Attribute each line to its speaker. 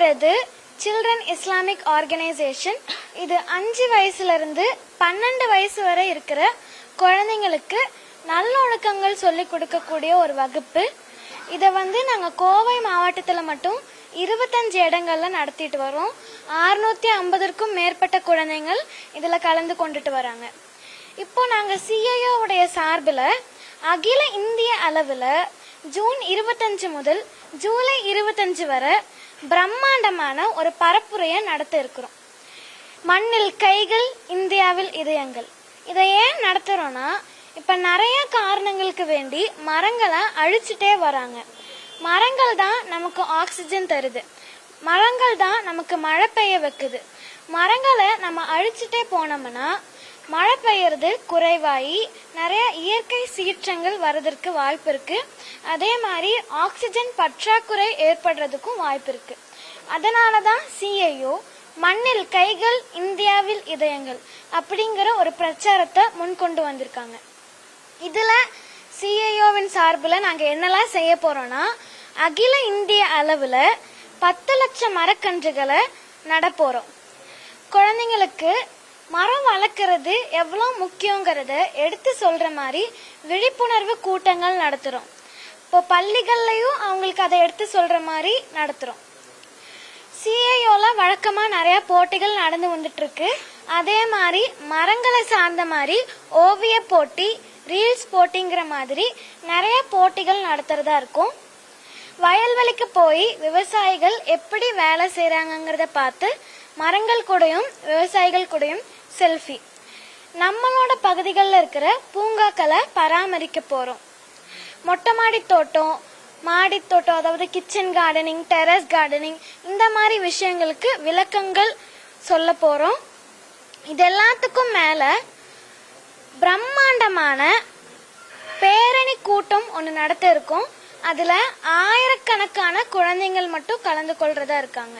Speaker 1: சியோங்கிறது children Islamic organisation. இது 5 வயசுல இருந்து 12 வயசு வரை இருக்கிற குழந்தைங்களுக்கு நல்லொழுக்கங்கள் சொல்லி கொடுக்கக்கூடிய ஒரு வகுப்பு. இதை நாங்கள் கோவை மாவட்டத்தில் மட்டும் 25 இடங்கள்ல நடத்திட்டு வரோம். 650க்கும் மேற்பட்ட குழந்தைகள் இதில் கலந்து கொண்டுட்டு வராங்க. இப்போ நாங்கள் சிஐஓ உடைய சார்பில் அகில இந்திய அளவில் ஜூன் 25 முதல் ஜூலை 25 வரை பிரம்மாண்டமான ஒரு பரப்புரையை நடத்த இருக்கிறோம். மண்ணில் கைகள், இந்தியாவில் இதயங்கள். இதை ஏன் நடத்துறோம்னா, இப்ப நிறைய காரணங்களுக்கு வேண்டி மரங்களை அழிச்சுட்டே வராங்க. மரங்கள் தான் நமக்கு ஆக்சிஜன் தருது, மரங்கள் தான் நமக்கு மழை பெய்ய வைக்குது. மரங்களை நம்ம அழிச்சுட்டே போனோம்னா மழை பெய்யறது குறைவாகி நிறைய இயற்கை சீற்றங்கள் வர்றதற்கு வாய்ப்பு இருக்கு. அதே மாதிரி ஆக்சிஜன் பற்றாக்குறை ஏற்படுறதுக்கும் வாய்ப்பு இருக்கு. அதனாலதான் சிஐஓ மண்ணில் கைகள், இந்தியாவில் இதயங்கள் அப்படிங்கிற ஒரு பிரச்சாரத்தை முன்கொண்டு வந்திருக்காங்க. இதுல சிஐஓவின் சார்பில் நாங்க என்னெல்லாம் செய்ய போறோம்னா, அகில இந்திய அளவுல 10 லட்சம் மரக்கன்றுகளை நட போறோம். குழந்தைங்களுக்கு மரம் வளர்க்கறது எவ்வளோ முக்கியங்கிறத எடுத்து சொல்ற மாதிரி விழிப்புணர்வு கூட்டங்கள் நடத்துறோம். இப்போ பள்ளிகள்லயும் அவங்களுக்கு அதை எடுத்து சொல்ற மாதிரி நடத்துறோம். சிஐஓல வழக்கமா நிறைய போட்டிகள் நடந்து வந்துட்டு இருக்கு. அதே மாதிரி மரங்களை சார்ந்த மாதிரி ஓவிய போட்டி, ரீல்ஸ் போட்டிங்கிற மாதிரி நிறைய போட்டிகள் நடத்துறதா இருக்கும். வயல்வெளிக்கு போய் விவசாயிகள் எப்படி வேலை செய்யறாங்கிறத பார்த்து மரங்கள் கூடயும் விவசாயிகள் கூடயும் செல்ஃபி. நம்மளோட பகுதிகளில் இருக்கிற பூங்காக்களை பராமரிக்க போறோம். மொட்டை மாடி தோட்டம், மாடி தோட்டம், அதாவது கிச்சன் கார்டனிங், டெரஸ் கார்டனிங், இந்த மாதிரி விஷயங்களுக்கு விளக்கங்கள் சொல்ல போறோம். இது எல்லாத்துக்கும் மேல பிரம்மாண்டமான பேரணி கூட்டம் ஒன்று நடத்த இருக்கோம். அதுல ஆயிரக்கணக்கான குழந்தைகள் மட்டும் கலந்து கொள்றதா இருக்காங்க.